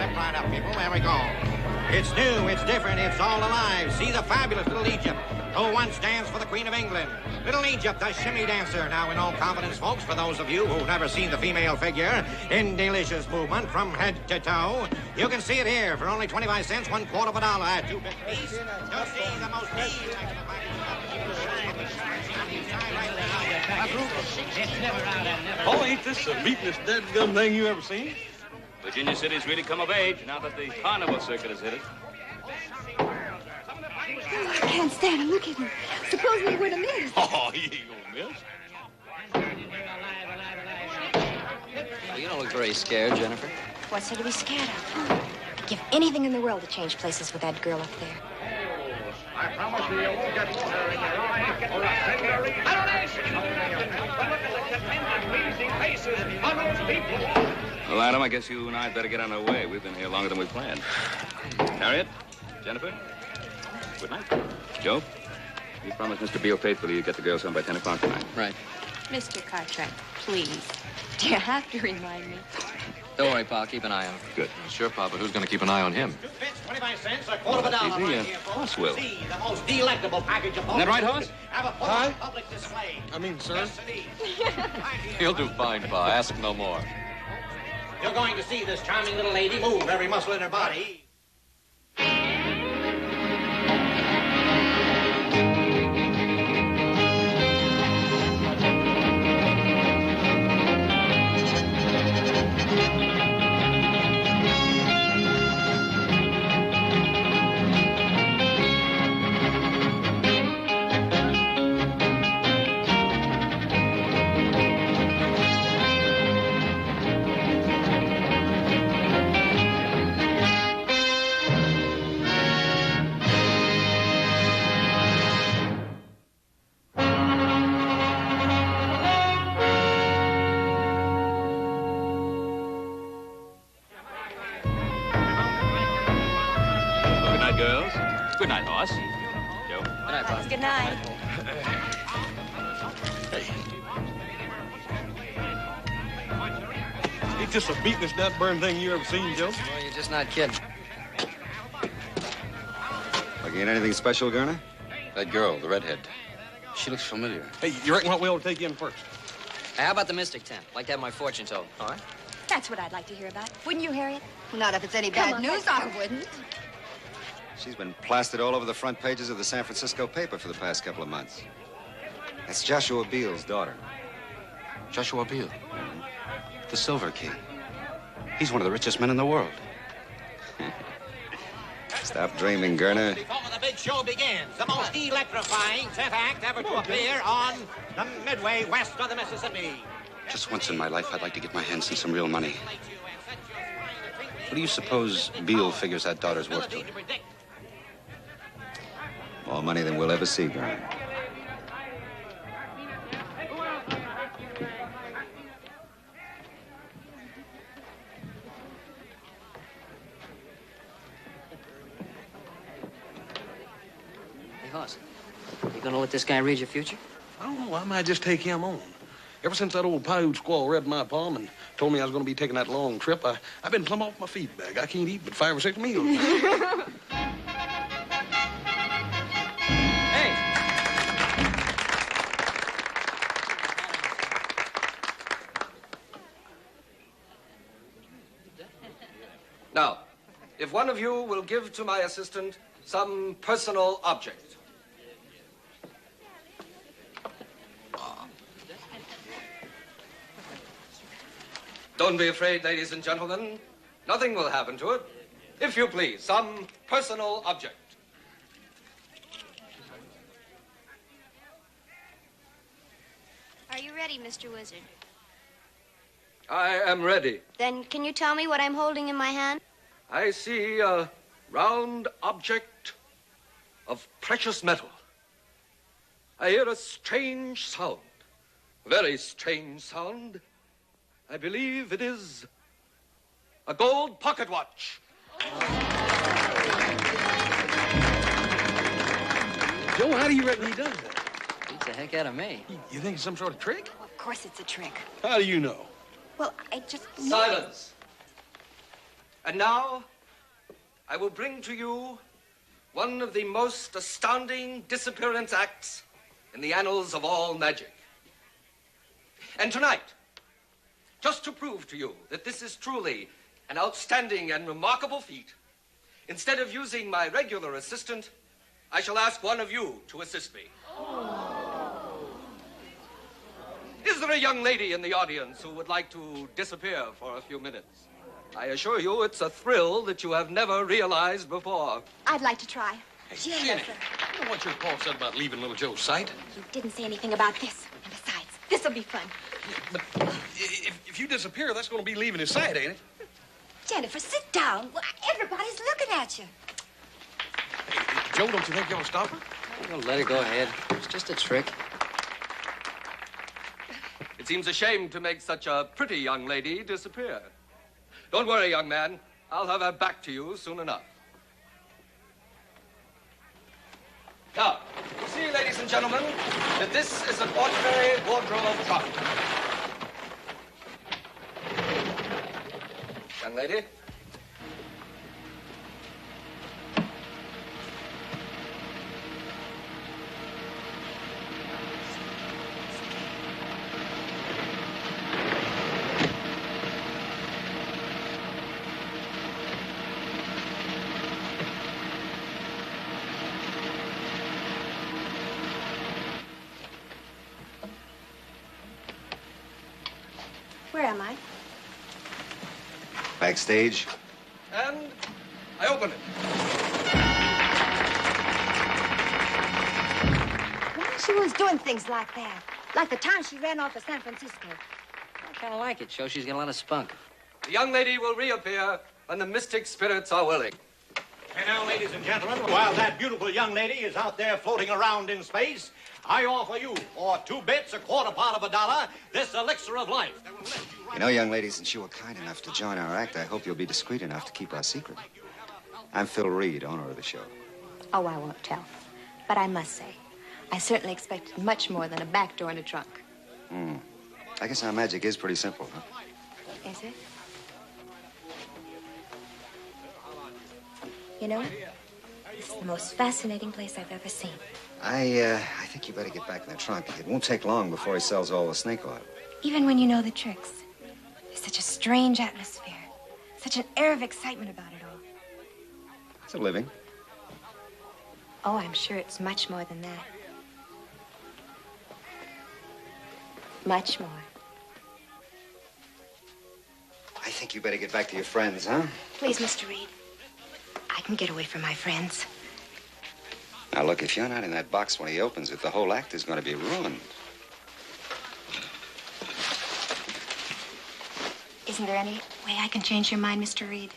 Step right up, people. There we go. It's new, it's different, it's all alive. See the fabulous little Egypt, who once danced for the Queen of England. Little Egypt, the shimmy dancer. Now, in all confidence, folks, for those of you who've never seen the female figure in delicious movement from head to toe, you can see it here for only 25 cents, $1/4 of a dollar at 2 bits apiece. You'll see the most Oh, ain't this the beatin'est dead-gum thing you ever seen? Virginia City's really come of age now that the carnival circuit has hit it. I can't stand him. Look at him. Suppose we were to miss. Oh, he ain't gonna miss. Well, you don't look very scared, Jennifer. What's there to be scared of? I'd give anything in the world to change places with that girl up there. I promise you won't get water in your eyes or a finger in your ass. But look at the contented, pleasing faces of those people. Well, Adam, I guess you and I better get on our way. We've been here longer than we planned. Harriet? Jennifer? Good night. Joe? You promised Mr. Beale faithfully you'd get the girls home by 10 o'clock tonight. Right. Mr. Cartwright, please. Do you have to remind me? Don't worry, Pa. Keep an eye on him. Good. Sure, Pa, but who's going to keep an eye on him? 2 bits, 25 cents, $1/4 of a dollar. Easy, Right here, folks. Hoss will. See the most delectable package of Isn't that right, Hoss? Have a full Hi. public display. I mean, sir. Yes, indeed. Right here, He'll do folks. fine, Pa. Ask no more. You're going to see this charming little lady move every muscle in her body. Good night, girls. Good night, Hoss. Joe? Good night, Pa. Good night. Ain't this the beatin'est nut-burn thing you ever seen, Joe? Well, you're just not kidding. Looking at anything special, Garner? That girl, the redhead. She looks familiar. Hey, you reckon what we ought to take in first? Hey, how about the Mystic Tent? Like to have my fortune told. All right. That's what I'd like to hear about. Wouldn't you, Harriet? Not if it's any Come bad on, news, I wouldn't. She's been plastered all over the front pages of the San Francisco paper for the past couple of months. That's Joshua Beale's daughter. Joshua Beale. The Silver King. He's one of the richest men in the world. Stop dreaming, Garner. Before the big show begins, the most electrifying 10th act ever to appear on the Midway west of the Mississippi. Just once in my life, I'd like to get my hands on some real money. What do you suppose Beale figures that daughter's worth to her? More money than we'll ever see, Garner. Hey, Hoss, you gonna let this guy read your future? I don't know. I might just take him on. Ever since that old Paiute squaw read my palm and told me I was going to be taking that long trip, I've been plumb off my feed bag. I can't eat but 5 or 6 meals. Hey! Now, if one of you will give to my assistant some personal object. Don't be afraid, ladies and gentlemen. Nothing will happen to it. If you please, some personal object. Are you ready, Mr. Wizard? I am ready. Then can you tell me what I'm holding in my hand? I see a round object of precious metal. I hear a strange sound, a very strange sound. I believe it is a gold pocket watch. Joe, how do you reckon he does that? Beats the heck out of me. You think it's some sort of trick? Of course it's a trick. How do you know? Well, I just... Silence. And now, I will bring to you one of the most astounding disappearance acts in the annals of all magic. And tonight, just to prove to you that this is truly an outstanding and remarkable feat, instead of using my regular assistant, I shall ask one of you to assist me. Is there a young lady in the audience who would like to disappear for a few minutes? I assure you it's a thrill that you have never realized before. I'd like to try. Hey, Jenny, you know what your pa said about leaving little Joe's sight? He didn't say anything about this. And besides, this'll be fun. But if you disappear, that's going to be leaving his sight, ain't it? Jennifer, sit down. Well, everybody's looking at you. Hey, Joe, don't you think you'll stop her? Well, let her go ahead. It's just a trick. It seems a shame to make such a pretty young lady disappear. Don't worry, young man. I'll have her back to you soon enough. Now, you see, ladies and gentlemen, that this is an ordinary wardrobe trunk. Young lady. Where am I? Backstage. And I open it. Why is she always doing things like that? Like the time she ran off to San Francisco. I kind of like it. Shows she's got a lot of spunk. The young lady will reappear when the mystic spirits are willing. And now, ladies and gentlemen, while that beautiful young lady is out there floating around in space, I offer you, for 2 bits, a quarter part of a dollar, this elixir of life. That will lift you right. You know, young lady, since you were kind enough to join our act, I hope you'll be discreet enough to keep our secret. I'm Phil Reed, owner of the show. Oh, I won't tell. But I must say, I certainly expected much more than a back door and a trunk. I guess our magic is pretty simple, huh? Is it? You know, it's the most fascinating place I've ever seen. I think you better get back in the trunk. It won't take long before he sells all the snake oil. Even when you know the tricks, there's such a strange atmosphere, such an air of excitement about it all. It's a living. Oh, I'm sure it's much more than that. Much more. I think you better get back to your friends, huh? Please, Mr. Reed. I can get away from my friends. Now, look, if you're not in that box when he opens it, the whole act is going to be ruined. Isn't there any way I can change your mind, Mr. Reed?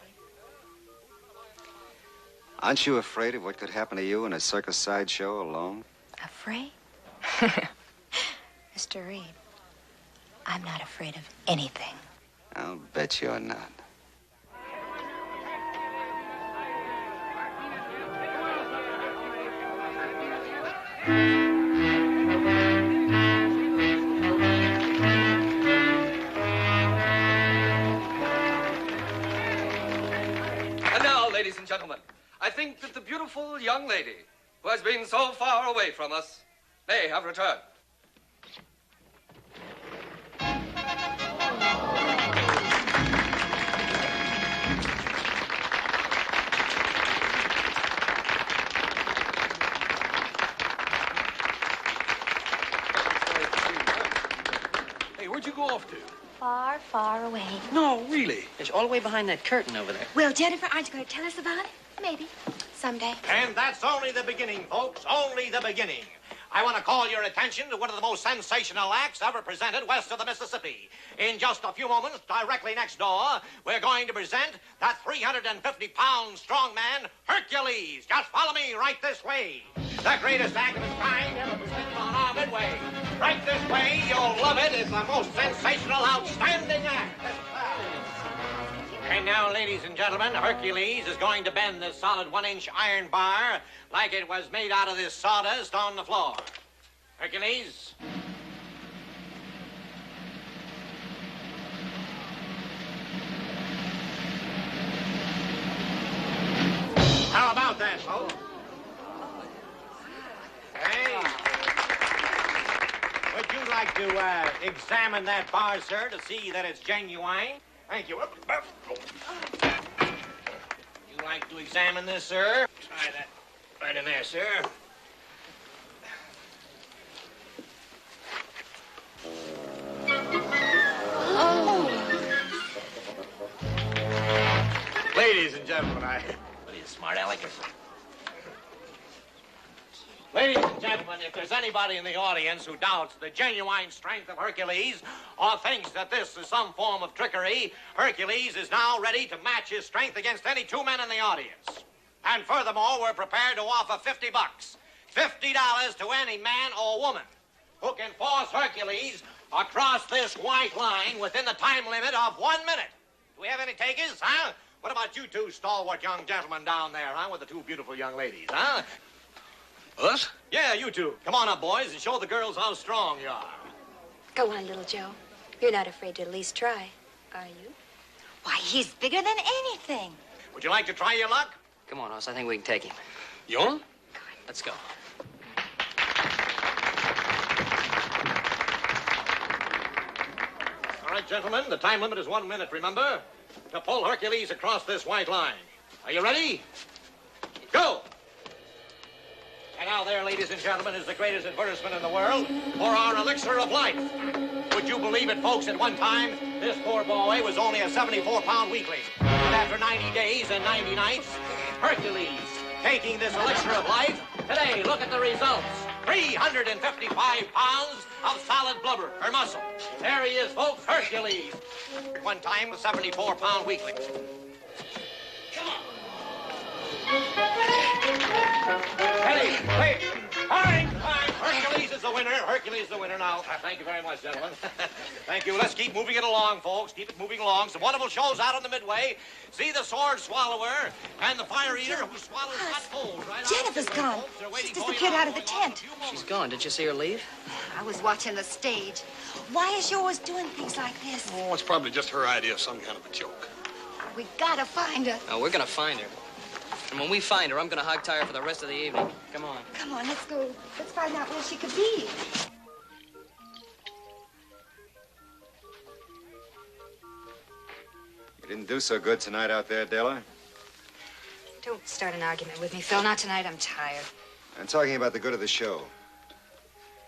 Aren't you afraid of what could happen to you in a circus sideshow alone? Afraid? Mr. Reed, I'm not afraid of anything. I'll bet you're not. And now, ladies and gentlemen, I think that the beautiful young lady who has been so far away from us may have returned. Hey, where'd you go off to? Far, far away. No, really. It's all the way behind that curtain over there. Well, Jennifer, aren't you going to tell us about it? Maybe. Someday. And that's only the beginning, folks, only the beginning. I want to call your attention to one of the most sensational acts ever presented west of the Mississippi. In just a few moments, directly next door, we're going to present that 350-pound strongman, Hercules. Just follow me right this way. The greatest act of its kind ever presented on our Midway. Right this way, you'll love it. It's the most sensational, outstanding act. And now, ladies and gentlemen, Hercules is going to bend this solid 1-inch iron bar like it was made out of this sawdust on the floor. Hercules. examine that bar, sir, to see that it's genuine? Thank you. You like to examine this, sir? Try that right in there, sir. Ladies and gentlemen, what are you, smart aleck? Ladies and gentlemen, if there's anybody in the audience who doubts the genuine strength of Hercules or thinks that this is some form of trickery, Hercules is now ready to match his strength against any two men in the audience. And furthermore, we're prepared to offer $50. $50 to any man or woman who can force Hercules across this white line within the time limit of 1 minute. Do we have any takers, huh? What about you two stalwart young gentlemen down there, huh, with the two beautiful young ladies, huh? Us? Yeah, you two. Come on up, boys, and show the girls how strong you are. Go on, little Joe. You're not afraid to at least try, are you? Why, he's bigger than anything. Would you like to try your luck? Come on, Hoss. I think we can take him. You on? Let's go. All right, gentlemen, the time limit is 1 minute, remember? To pull Hercules across this white line. Are you ready? Go! And now there, ladies and gentlemen, is the greatest advertisement in the world for our elixir of life. Would you believe it, folks, at one time, this poor boy was only a 74-pound weakling. But after 90 days and 90 nights, Hercules, taking this elixir of life, today, look at the results. 355 pounds of solid blubber, or muscle. There he is, folks, Hercules. One time, a 74-pound weakling. Come on. Ready, wait. All right, fine. Hercules is the winner. Hercules is the winner now. Thank you very much, gentlemen. Thank you. Let's keep moving it along, folks. Keep it moving along. Some wonderful shows out on the midway. See the sword swallower and the fire eater who swallows hot coals. Right Jennifer's gone. She's disappeared out of the tent. She's gone. Did you see her leave? I was watching the stage. Why is she always doing things like this? Oh, it's probably just her idea of some kind of a joke. We gotta find her. No, we're gonna find her. And when we find her, I'm gonna hog tie her for the rest of the evening. Come on. Come on, let's go. Let's find out where she could be. You didn't do so good tonight out there, Della. Don't start an argument with me, Phil. Not tonight. I'm tired. I'm talking about the good of the show.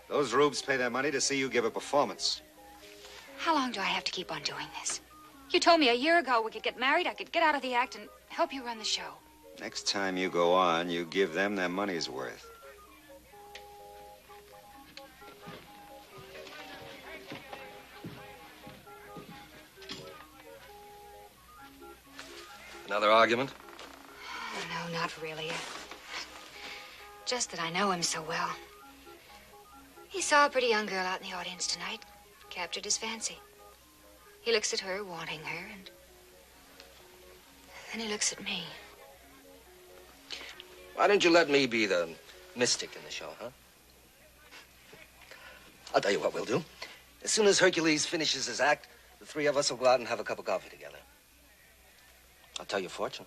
Those rubes pay their money to see you give a performance. How long do I have to keep on doing this? You told me a year ago we could get married, I could get out of the act and help you run the show. Next time you go on, you give them their money's worth. Another argument? Oh, no, not really. Just that I know him so well. He saw a pretty young girl out in the audience tonight, captured his fancy. He looks at her, wanting her, and then he looks at me. Why don't you let me be the mystic in the show, huh? I'll tell you what we'll do. As soon as Hercules finishes his act, the three of us will go out and have a cup of coffee together. I'll tell your fortune.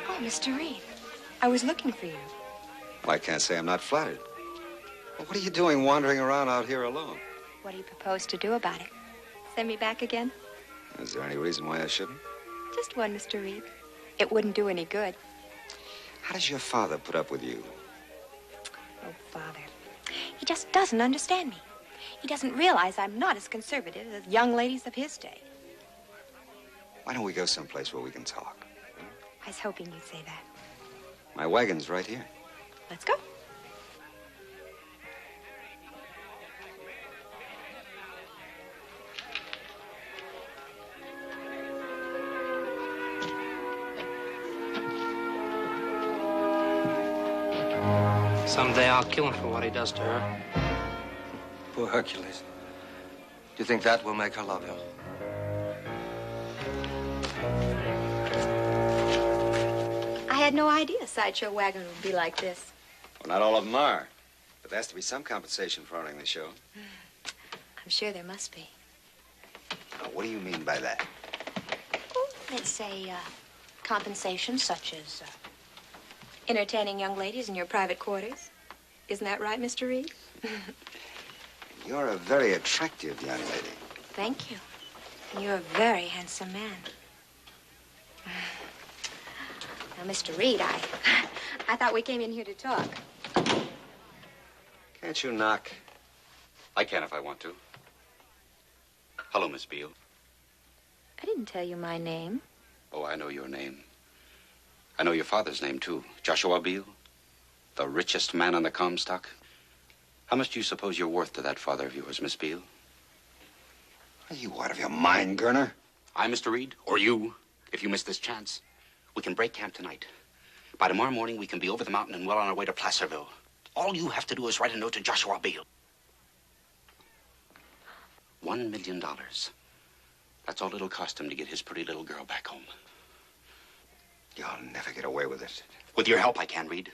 Oh, Mr. Reed, I was looking for you. Well, I can't say I'm not flattered. Well, what are you doing wandering around out here alone? What do you propose to do about it? Send me back again? Is there any reason why I shouldn't? Just one, Mr. Reed. It wouldn't do any good. How does your father put up with you? Oh, Father. He just doesn't understand me. He doesn't realize I'm not as conservative as young ladies of his day. Why don't we go someplace where we can talk? I was hoping you'd say that. My wagon's right here. Let's go. Someday I'll kill him for what he does to her. Poor Hercules. Do you think that will make her love him? I had no idea a sideshow wagon would be like this. Well, not all of them are. The But there has to be some compensation for owning the show. I'm sure there must be. Now, what do you mean by that? Oh, let's say, compensation such as, entertaining young ladies in your private quarters. Isn't that right, Mr. Reed? You're a very attractive young lady. Thank you. You're a very handsome man. Now, Mr. Reed, I thought we came in here to talk. Can't you knock? I can if I want to. Hello, Miss Beale. I didn't tell you my name. Oh, I know your name. I know your father's name, too. Joshua Beale. The richest man on the Comstock. How much do you suppose you're worth to that father of yours, Miss Beale? Are you out of your mind, Gurner? I, Mr. Reed, or you, if you miss this chance. We can break camp tonight. By tomorrow morning, we can be over the mountain and well on our way to Placerville. All you have to do is write a note to Joshua Beale. $1 million. That's all it'll cost him to get his pretty little girl back home. You'll never get away with it. With your help, I can, Reed.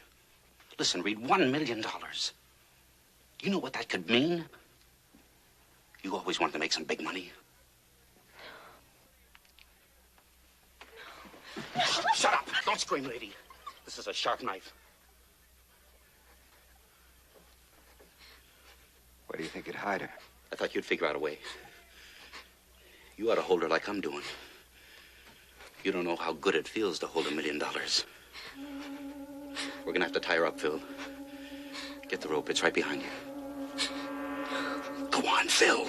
Listen, Reed, $1 million. You know what that could mean? You always wanted to make some big money. Shut up! Don't scream, lady. This is a sharp knife. Where do you think you'd hide her? I thought you'd figure out a way. You ought to hold her like I'm doing. You don't know how good it feels to hold $1 million. We're gonna have to tie her up, Phil. Get the rope. It's right behind you. Go on, Phil.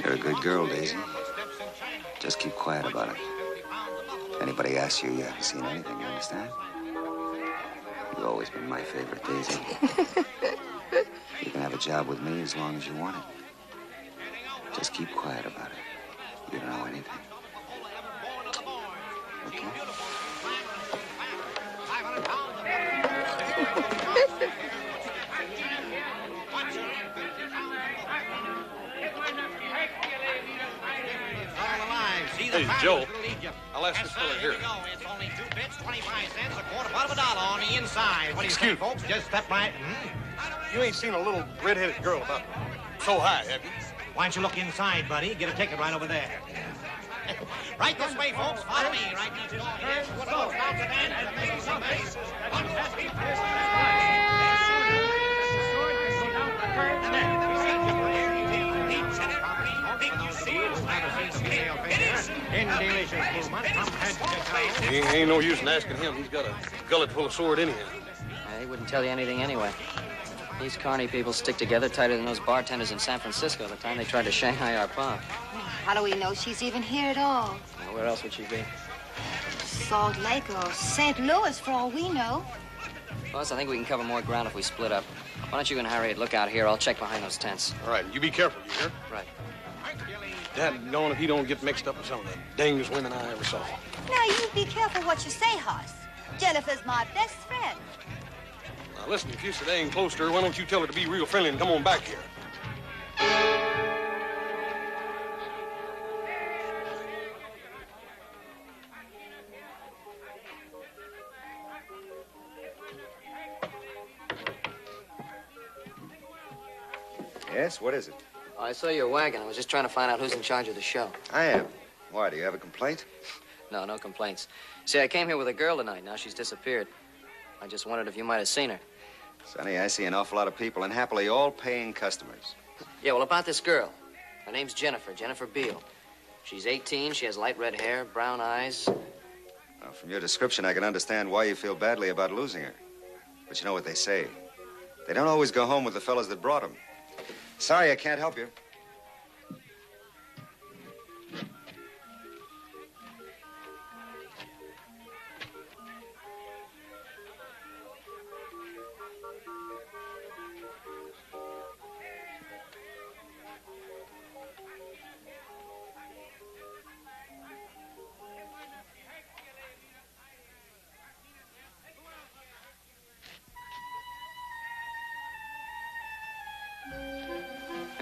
You're a good girl, Daisy. Just keep quiet about it. If anybody asks you, you haven't seen anything, you understand? You've always been my favorite, Daisy. You can have a job with me as long as you want it. Just keep quiet about it. You don't know anything. Okay? Hey, Joe, I'll ask this fella here. It's only 2 bits, 25 cents, a quarter part of $1 on the inside. What do you think, folks? Just step right. You ain't seen a little red-headed girl about so high, have you? Why don't you look inside, buddy? Get a ticket right over there. Right this way, folks. Follow me. Right next door. Here's what goes down to that and maybe some base. Ain't no use in asking him. He's got a gullet full of sword anyhow. He wouldn't tell you anything anyway. These carny people stick together tighter than those bartenders in San Francisco the time they tried to Shanghai our pub. How do we know she's even here at all? Now, where else would she be? Salt Lake or St. Louis, for all we know. Boss, I think we can cover more ground if we split up. Why don't you and Harriet look out here? I'll check behind those tents. All right, you be careful, you hear? Right. Daggone if he don't get mixed up with some of the dangest women I ever saw. Now, you be careful what you say, Hoss. Jennifer's my best friend. Now, listen, if you're so dang close to her, why don't you tell her to be real friendly and come on back here? Yes, what is it? I saw your wagon. I was just trying to find out who's in charge of the show. I am. Why, do you have a complaint? No, no complaints. See, I came here with a girl tonight. Now she's disappeared. I just wondered if you might have seen her. Sonny, I see an awful lot of people, and happily all paying customers. Yeah, well, about this girl. Her name's Jennifer Beale. She's 18. She has light red hair, brown eyes. Well, from your description, I can understand why you feel badly about losing her. But you know what they say. They don't always go home with the fellas that brought them. Sorry, I can't help you.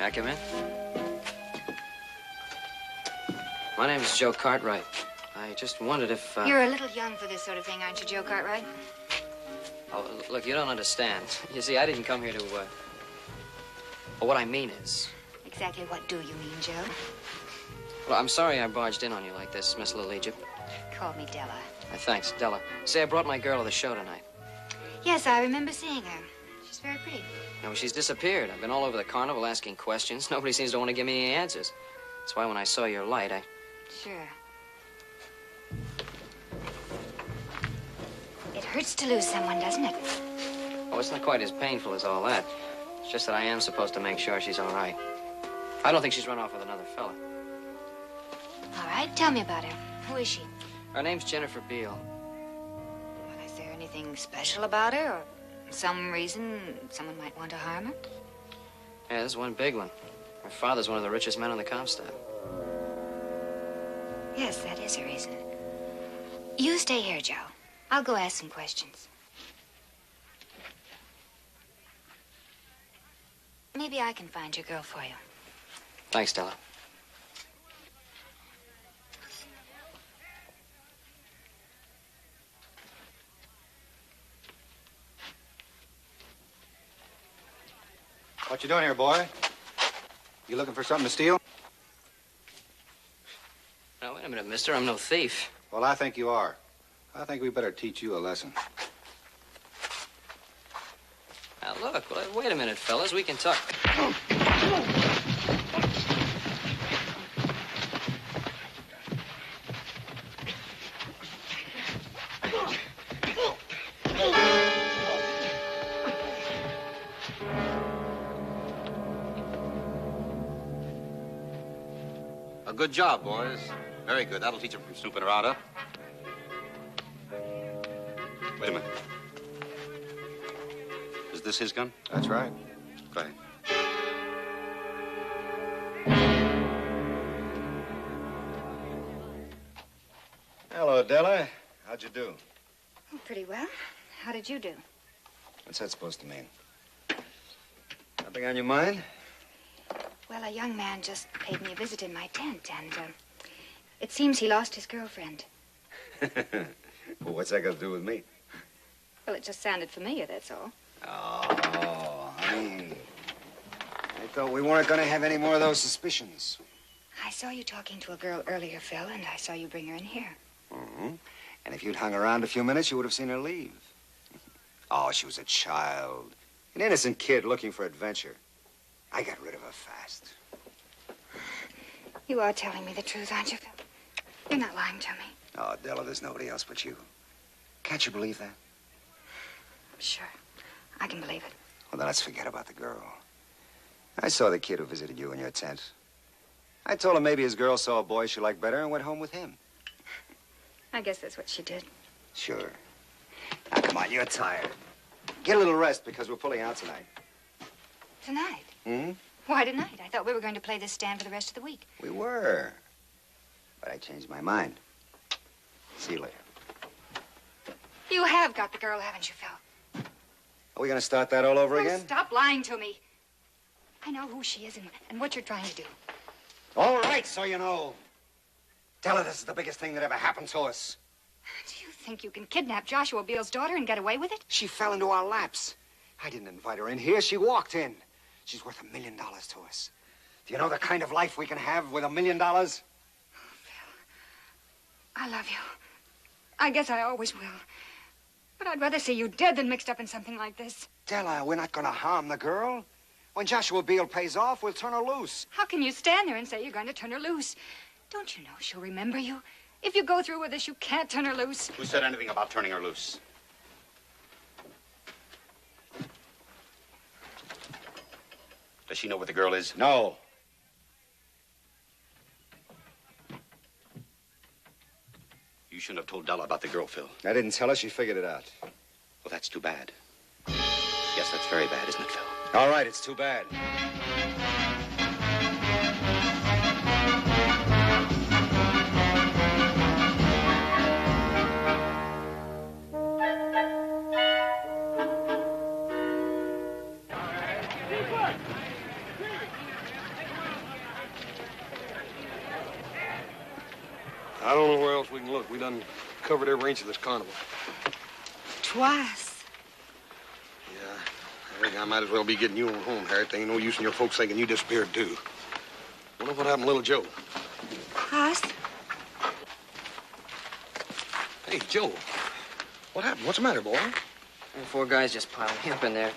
May I come in? My name is Joe Cartwright. I just wondered if, You're a little young for this sort of thing, aren't you, Joe Cartwright? Oh, look, you don't understand. You see, I didn't come here to, Well, what I mean is... Exactly what do you mean, Joe? Well, I'm sorry I barged in on you like this, Miss Little Egypt. Call me Della. Thanks, Della. Say, I brought my girl to the show tonight. Yes, I remember seeing her. She's very pretty. No, she's disappeared. I've been all over the carnival asking questions. Nobody seems to want to give me any answers. That's why when I saw your light, Sure. It hurts to lose someone, doesn't it? Oh, it's not quite as painful as all that. It's just that I am supposed to make sure she's all right. I don't think she's run off with another fella. All right, tell me about her. Who is she? Her name's Jennifer Beale. Well, is there anything special about her, or some reason someone might want to harm her? Yeah, there's one big one. Her father's one of the richest men on the Comstock. Yes, that is a reason. You stay here, Joe. I'll go ask some questions. Maybe I can find your girl for you. Thanks, Stella. What you doing here, boy? You looking for something to steal? Now, wait a minute, mister. I'm no thief. Well, I think you are. I think we better teach you a lesson. Now, look, wait a minute, fellas. We can talk. A good job, boys. Very good. That'll teach them from snooping around, huh? Wait a minute. Is this his gun? That's right. Go ahead. Hello, Della. How'd you do? Oh, pretty well. How did you do? What's that supposed to mean? Nothing on your mind? Well, a young man just paid me a visit in my tent, and it seems he lost his girlfriend. Well, what's that got to do with me? Well, it just sounded familiar, that's all. Oh, honey. I thought we weren't going to have any more of those suspicions. I saw you talking to a girl earlier, Phil, and I saw you bring her in here. Mm-hmm. And if you'd hung around a few minutes, you would have seen her leave. Oh, she was a child. An innocent kid looking for adventure. I got rid of her fast. You are telling me the truth, aren't you, Phil? You're not lying to me. Oh, Della, there's nobody else but you. Can't you believe that? Sure. I can believe it. Well, then let's forget about the girl. I saw the kid who visited you in your tent. I told him maybe his girl saw a boy she liked better and went home with him. I guess that's what she did. Sure. Now, come on, you're tired. Get a little rest because we're pulling out tonight. Tonight? Hmm? Why tonight? I thought we were going to play this stand for the rest of the week. We were. But I changed my mind. See you later. You have got the girl, haven't you, Phil? Are we going to start that all over again? Stop lying to me. I know who she is and what you're trying to do. All right, so you know. Tell her this is the biggest thing that ever happened to us. Do you think you can kidnap Joshua Beale's daughter and get away with it? She fell into our laps. I didn't invite her in here. She walked in. She's worth $1 million to us. Do you know the kind of life we can have with $1 million? Oh, Phil, I love you. I guess I always will. But I'd rather see you dead than mixed up in something like this. Della, we're not going to harm the girl. When Joshua Beale pays off, we'll turn her loose. How can you stand there and say you're going to turn her loose? Don't you know she'll remember you? If you go through with this, you can't turn her loose. Who said anything about turning her loose? Does she know where the girl is? No. You shouldn't have told Della about the girl, Phil. I didn't tell her. She figured it out. Well, that's too bad. Yes, that's very bad, isn't it, Phil? All right, it's too bad. look, we done covered every inch of this carnival. Twice. Yeah, I think I might as well be getting you on home, Harriet. There ain't no use in your folks thinking you disappeared, too. Wonder what happened to little Joe. Hoss? Hey, Joe. What happened? What's the matter, boy? And 4 guys just piled me up in there.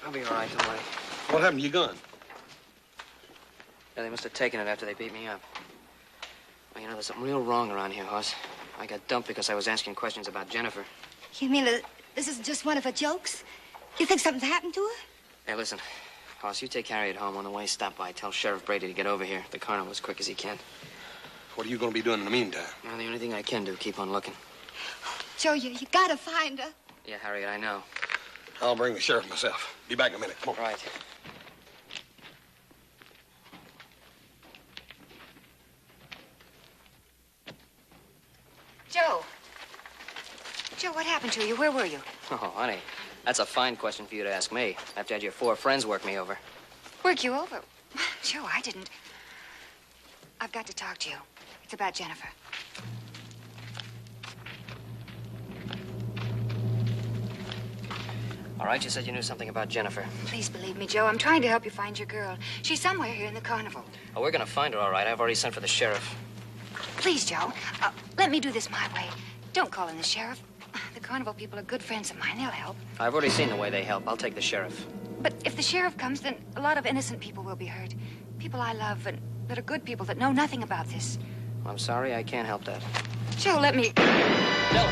I'll be all right, don't worry. What happened to your gun? Yeah, they must have taken it after they beat me up. Well, you know, there's something real wrong around here, Hoss. I got dumped because I was asking questions about Jennifer. You mean this is just one of her jokes? You think something's happened to her? Hey, listen. Hoss, you take Harriet home. On the way, stop by. Tell Sheriff Brady to get over here. The carnival as quick as he can. What are you going to be doing in the meantime? Well, the only thing I can do, keep on looking. Joe, you gotta find her. Yeah, Harriet, I know. I'll bring the sheriff myself. Be back in a minute. Come on. Right. Joe. Joe, what happened to you? Where were you? Oh, honey, that's a fine question for you to ask me. After you had your 4 friends work me over. Work you over? Joe, I didn't. I've got to talk to you. It's about Jennifer. All right, you said you knew something about Jennifer. Please believe me, Joe. I'm trying to help you find your girl. She's somewhere here in the carnival. Oh, we're gonna find her, all right. I've already sent for the sheriff. Please, Joe. Let me do this my way. Don't call in the sheriff. The carnival people are good friends of mine. They'll help. I've already seen the way they help. I'll take the sheriff. But if the sheriff comes, then a lot of innocent people will be hurt. People I love and that are good people that know nothing about this. Well, I'm sorry, I can't help that. Joe, let me... No.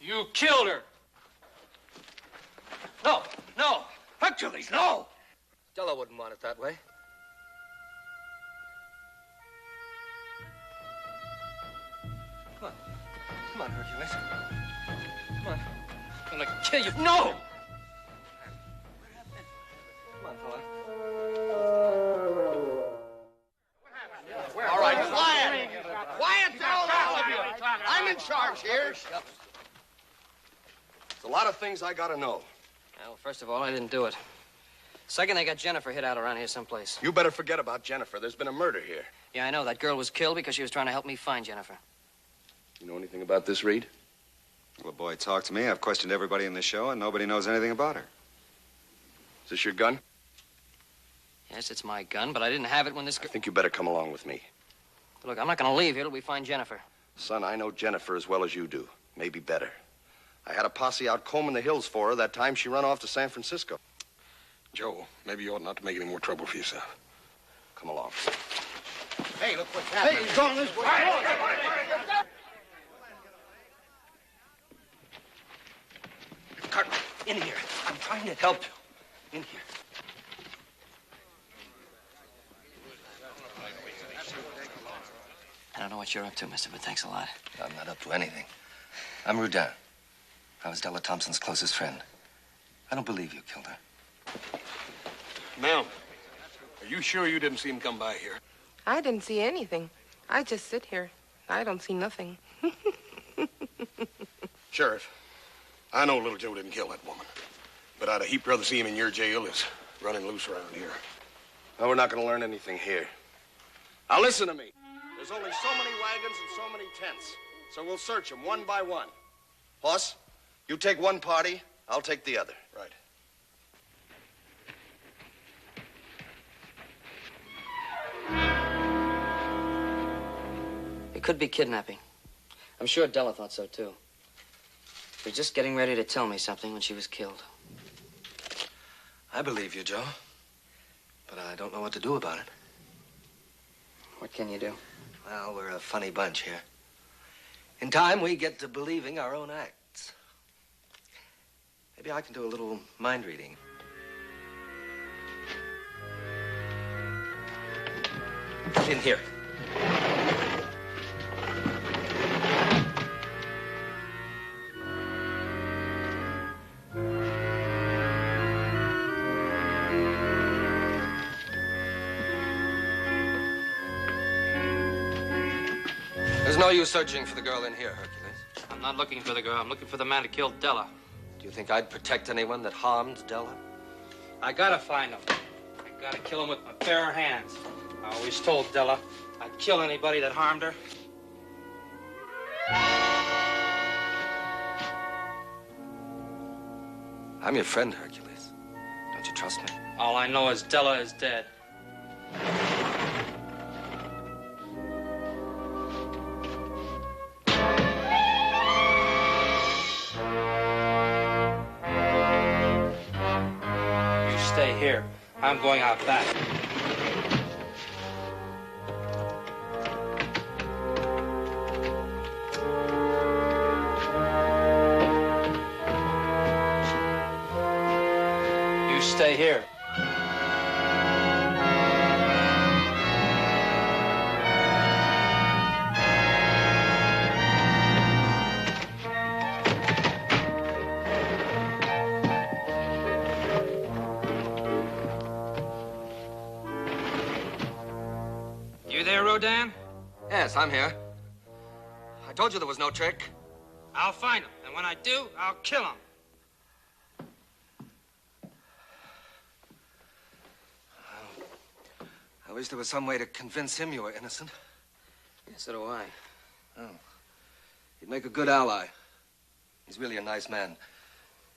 You killed her. No, no. Hercules, no. Della wouldn't want it that way. Come on. Come on, Hercules. Come on. I'm gonna kill you. No! Come on, fella. All right, quiet. Quiet down, all of you. I'm in charge here. There's a lot of things I gotta know. Well, first of all, I didn't do it. Second, they got Jennifer hid out around here someplace. You better forget about Jennifer. There's been a murder here. Yeah, I know. That girl was killed because she was trying to help me find Jennifer. You know anything about this, Reed? Well, boy, talk to me. I've questioned everybody in the show, and nobody knows anything about her. Is this your gun? Yes, it's my gun, but I didn't have it when this... I think you better come along with me. Look, I'm not going to leave here till we find Jennifer. Son, I know Jennifer as well as you do. Maybe better. I had a posse out combing the hills for her that time she run off to San Francisco. Joe, maybe you ought not to make any more trouble for yourself. Come along. Hey, look what's happening. Hey, going this way. Carter, in here. I'm trying to help you. In here. I don't know what you're up to, mister, but thanks a lot. I'm not up to anything. I'm Rudin. I was Della Thompson's closest friend. I don't believe you killed her. Ma'am, are you sure you didn't see him come by here? I didn't see anything. I just sit here. I don't see nothing. Sheriff, I know little Joe didn't kill that woman, but I'd a heap rather see him in your jail as running loose around here. No, we're not going to learn anything here. Now, listen to me. There's only so many wagons and so many tents, so we'll search them one by one. Hoss, you take one party, I'll take the other. Right. It could be kidnapping. I'm sure Della thought so, too. She was just getting ready to tell me something when she was killed. I believe you, Joe. But I don't know what to do about it. What can you do? Well, we're a funny bunch here. In time, we get to believing our own acts. Maybe I can do a little mind reading. In here. There's no use searching for the girl in here, Hercules. I'm not looking for the girl. I'm looking for the man who killed Della. Do you think I'd protect anyone that harmed Della? I gotta find him. I gotta kill him with my bare hands. I always told Della I'd kill anybody that harmed her. I'm your friend, Hercules. Don't you trust me? All I know is Della is dead. You stay here. I'm going out back. You stay here. You there, Rodan? Yes, I'm here. I told you there was no trick. I'll find him, and when I do, I'll kill him. I wish there was some way to convince him you were innocent. Yeah, so do I. Oh. He'd make a good ally. He's really a nice man.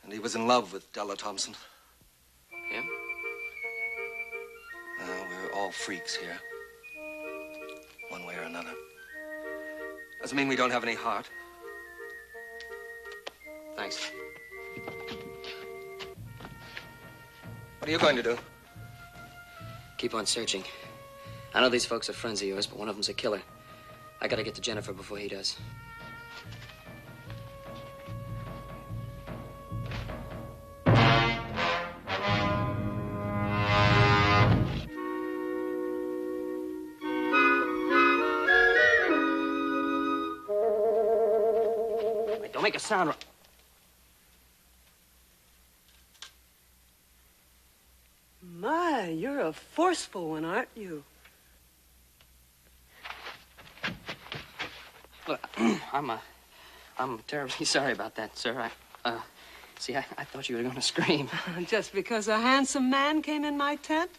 And he was in love with Della Thompson. Yeah? We're all freaks here. One way or another. Doesn't mean we don't have any heart. Thanks. What are you going to do? Keep on searching. I know these folks are friends of yours, but one of them's a killer. I gotta get to Jennifer before he does. Wait, don't make a sound. My, you're a forceful one, aren't you? Look, I'm terribly sorry about that, sir. See, I thought you were going to scream. Just because a handsome man came in my tent?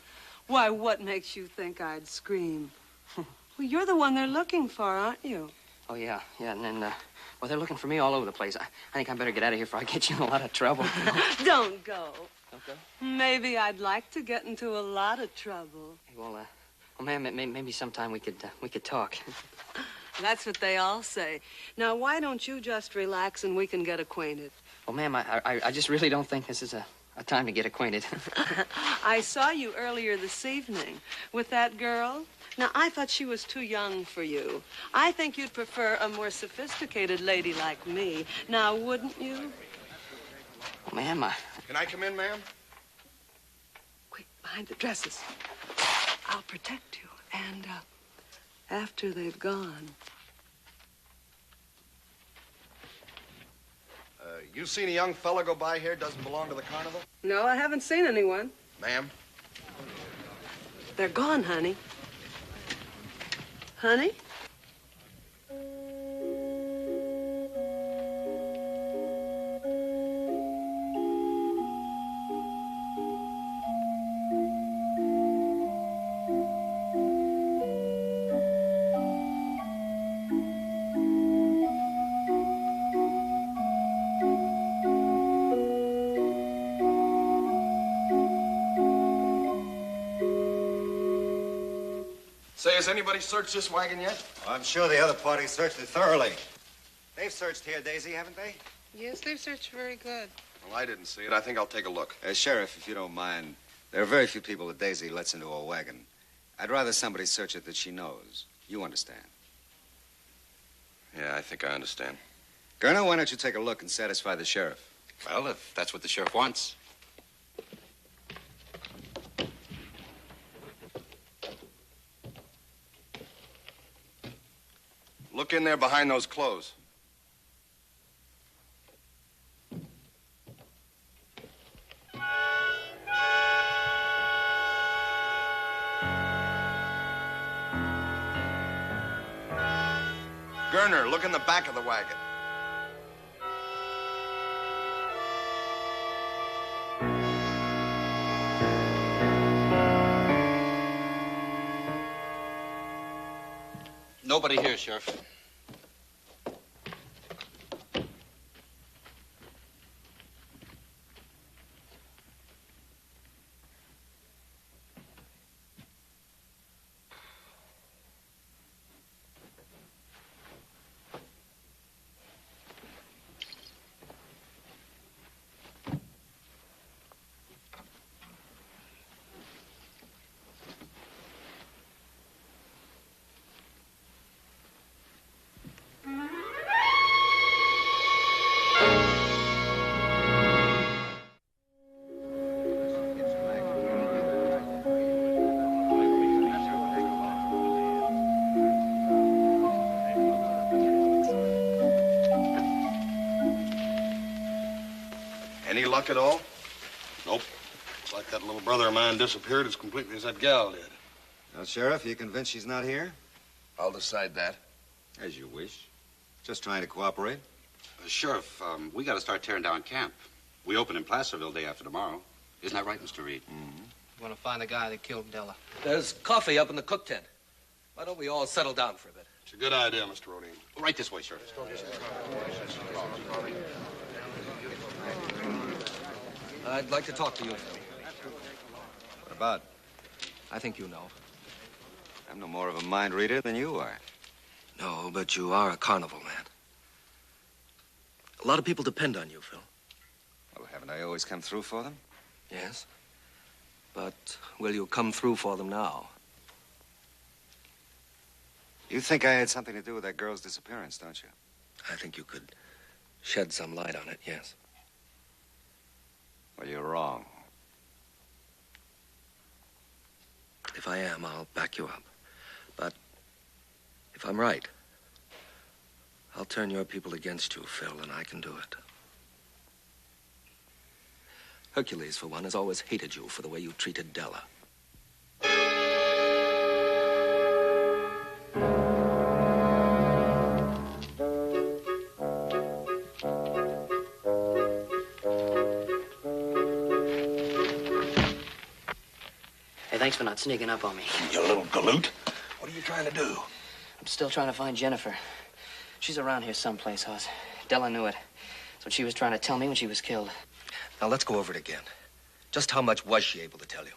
Why, what makes you think I'd scream? Well, you're the one they're looking for, aren't you? Oh, yeah, and then, well, they're looking for me all over the place. I think I better get out of here before I get you in a lot of trouble. Don't go. Don't go? Maybe I'd like to get into a lot of trouble. Well, ma'am, maybe sometime we could talk. That's what they all say. Now, why don't you just relax and we can get acquainted? Well, ma'am, I just really don't think this is a time to get acquainted. I saw you earlier this evening with that girl. Now, I thought she was too young for you. I think you'd prefer a more sophisticated lady like me. Now, wouldn't you? Well, ma'am, Can I come in, ma'am? Quick, behind the dresses. I'll protect you. And, after they've gone. You seen a young fella go by here doesn't belong to the carnival? No, I haven't seen anyone. Ma'am? They're gone, honey. Honey? Say, has anybody searched this wagon yet? Well, I'm sure the other party searched it thoroughly. They've searched here, Daisy, haven't they? Yes, they've searched very good. Well, I didn't see it. I think I'll take a look. Sheriff, if you don't mind, there are very few people that Daisy lets into a wagon. I'd rather somebody search it that she knows. You understand? Yeah, I think I understand. Gurner, why don't you take a look and satisfy the sheriff? Well, if that's what the sheriff wants. Look in there behind those clothes. Turner, look in the back of the wagon. Nobody here, Sheriff. Any luck at all? Nope. It's like that little brother of mine disappeared as completely as that gal did. Now, Sheriff, you convinced she's not here? I'll decide that. As you wish. Just trying to cooperate. Sheriff, we got to start tearing down camp. We open in Placerville day after tomorrow. Isn't that right, Mr. Reed? Mm-hmm. Want to find the guy that killed Della. There's coffee up in the cook tent. Why don't we all settle down for a bit? It's a good idea, Mr. Rodin. Right this way, Sheriff. I'd like to talk to you, Phil. What about? I think you know. I'm no more of a mind reader than you are. No, but you are a carnival man. A lot of people depend on you, Phil. Well, haven't I always come through for them? Yes. But will you come through for them now? You think I had something to do with that girl's disappearance, don't you? I think you could shed some light on it, yes. Well, you're wrong. If I am, I'll back you up. But if I'm right, I'll turn your people against you, Phil, and I can do it. Hercules, for one, has always hated you for the way you treated Della. Hey, thanks for not sneaking up on me. You little galoot. What are you trying to do? I'm still trying to find Jennifer. She's around here someplace, Hoss. Della knew it. That's what she was trying to tell me when she was killed. Now, let's go over it again. Just how much was she able to tell you?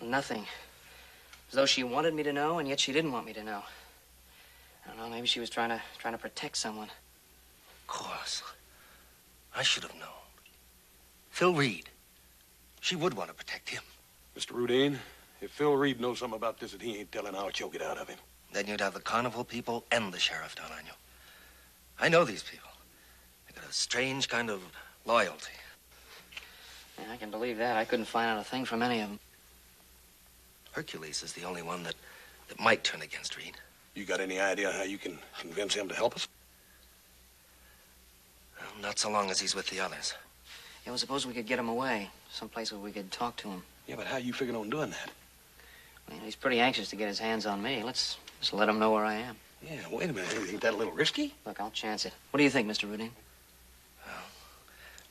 Nothing. As though she wanted me to know, and yet she didn't want me to know. I don't know, maybe she was trying to protect someone. Of course. I should have known. Phil Reed. She would want to protect him. Mr. Rodin, if Phil Reed knows something about this that he ain't telling, I'll choke it out of him. Then you'd have the carnival people and the sheriff down on you. I know these people. They got a strange kind of loyalty. Yeah, I can believe that. I couldn't find out a thing from any of them. Hercules is the only one that might turn against Reed. You got any idea how you can convince him to help us? Well, not so long as he's with the others. Yeah, well, suppose we could get him away. Someplace where we could talk to him. Yeah, but how you figuring on doing that? Well, he's pretty anxious to get his hands on me. Let's just let him know where I am. Yeah, wait a minute. Ain't that a little risky? Look, I'll chance it. What do you think, Mr. Rodin? Well,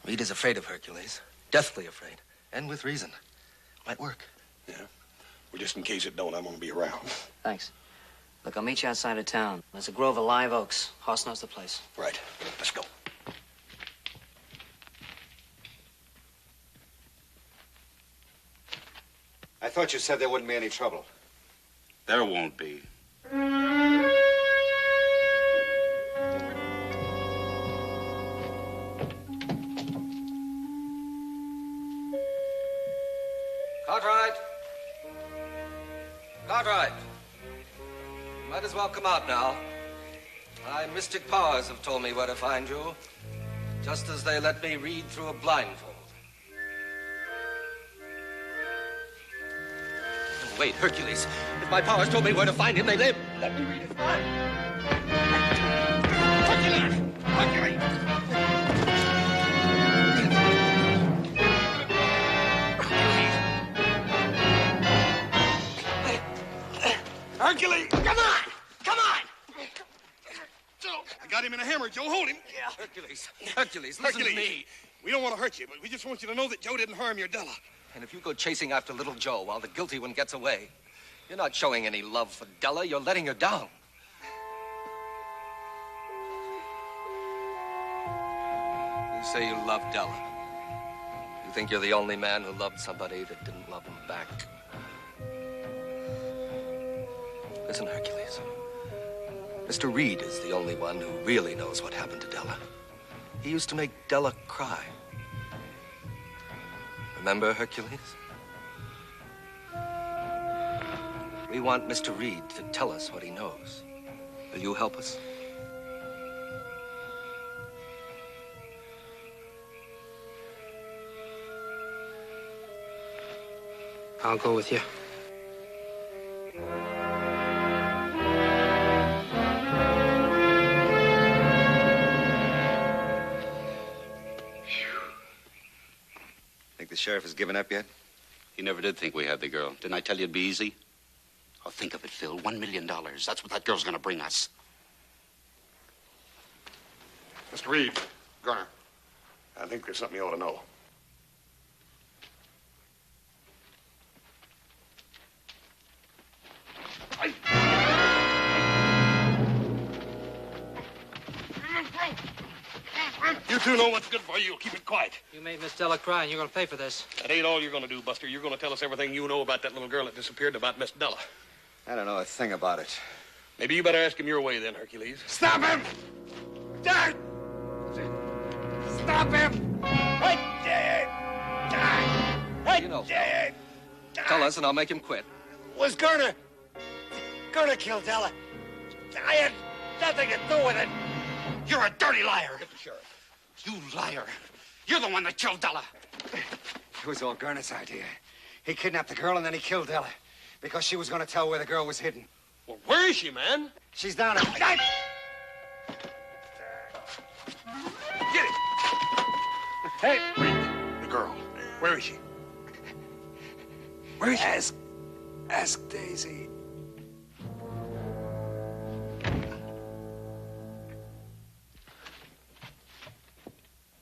Reed is afraid of Hercules. Deathly afraid. And with reason. Might work. Yeah. Well, just in case it don't, I'm gonna be around. Thanks. Look, I'll meet you outside of town. There's a grove of live oaks. Hoss knows the place. Right. Let's go. I thought you said there wouldn't be any trouble. There won't be. Cartwright! Cartwright! Might as well come out now. My mystic powers have told me where to find you, just as they let me read through a blindfold. Wait, Hercules. If my powers told me where to find him, they live. Let me read his mind. Hercules! Hercules! Hercules! Come on! Come on! I hammer, Joe. Hold him. Yeah. Hercules, listen to me. We don't want to hurt you, but we just want you to know that Joe didn't harm your Della. And if you go chasing after little Joe while the guilty one gets away, you're not showing any love for Della. You're letting her down. You say you love Della. You think you're the only man who loved somebody that didn't love him back. Listen, Hercules. Mr. Reed is the only one who really knows what happened to Della. He used to make Della cry. Remember, Hercules? We want Mr. Reed to tell us what he knows. Will you help us? I'll go with you. Think the sheriff has given up yet? He never did think we had the girl. Didn't I tell you it'd be easy? Oh, think of it, Phil. $1 million. That's what that girl's gonna bring us. Mr. Reed, Garner, I think there's something you ought to know. You two know what's good for you. Keep it quiet. You made Miss Della cry, and you're going to pay for this. That ain't all you're going to do, Buster. You're going to tell us everything you know about that little girl that disappeared and about Miss Della. I don't know a thing about it. Maybe you better ask him your way then, Hercules. Stop him! Dad! Stop him! You know, tell us and I'll make him quit. Was Garner killed Della? I had nothing to do with it. You're a dirty liar. Get the sheriff. You liar. You're the one that killed Della. It was all Garner's idea. He kidnapped the girl and then he killed Della because she was going to tell where the girl was hidden. Well, where is she, man? She's down at... Get it. Hey, wait. The girl. Where is she? Where is she? Ask Daisy.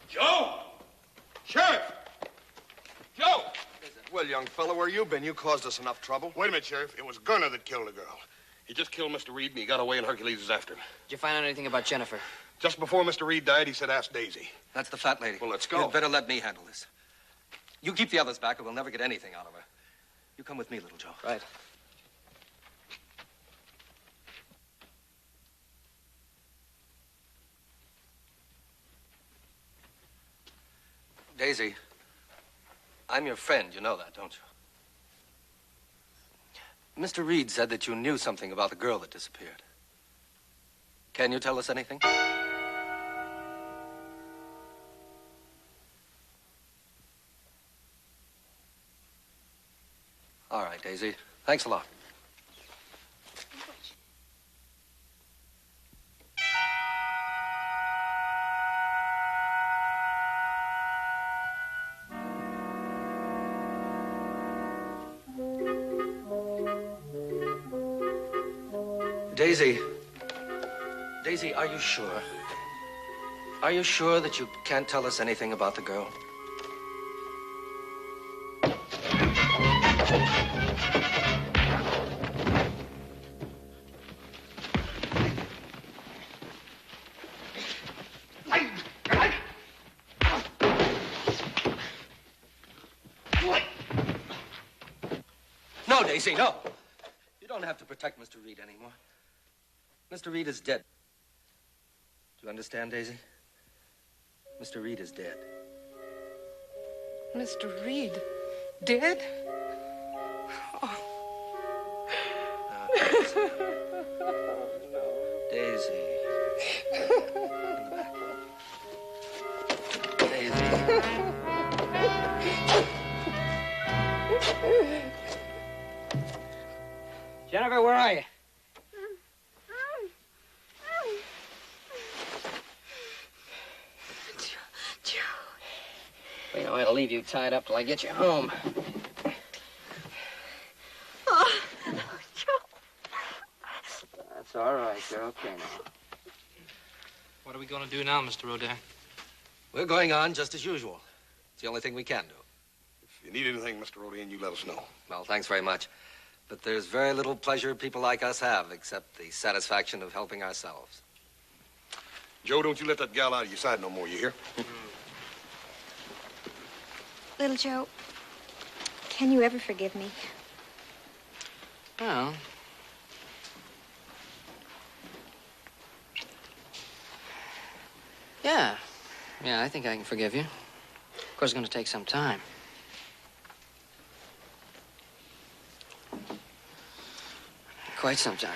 Joe! Sheriff! Joe! Well, young fellow, where you been? You caused us enough trouble. Wait a minute, Sheriff. It was Garner that killed the girl. He just killed Mr. Reed, and he got away, and Hercules is after him. Did you find out anything about Jennifer? Just before Mr. Reed died, he said, ask Daisy. That's the fat lady. Well, let's go. You'd better let me handle this. You keep the others back, or we'll never get anything out of her. You come with me, little Joe. Right. Daisy, I'm your friend. You know that, don't you? Mr. Reed said that you knew something about the girl that disappeared. Can you tell us anything? All right, Daisy. Thanks a lot. Daisy. Daisy, are you sure? Are you sure that you can't tell us anything about the girl? No, Daisy, no. You don't have to protect Mr. Reed anymore. Mr. Reed is dead. Do you understand, Daisy? Mr. Reed is dead. Mr. Reed, dead? Oh. Daisy. Daisy. Jennifer, where are you? You know, I'll leave you tied up till I get you home. Oh, That's all right. You're okay now. What are we going to do now, Mr. Rodin? We're going on just as usual. It's the only thing we can do. If you need anything, Mr. Rodin, you let us know. Well, thanks very much. But there's very little pleasure people like us have except the satisfaction of helping ourselves. Joe, don't you let that gal out of your sight no more, you hear? Little Joe, can you ever forgive me? Well... Yeah. Yeah, I think I can forgive you. Of course, it's going to take some time. Quite some time.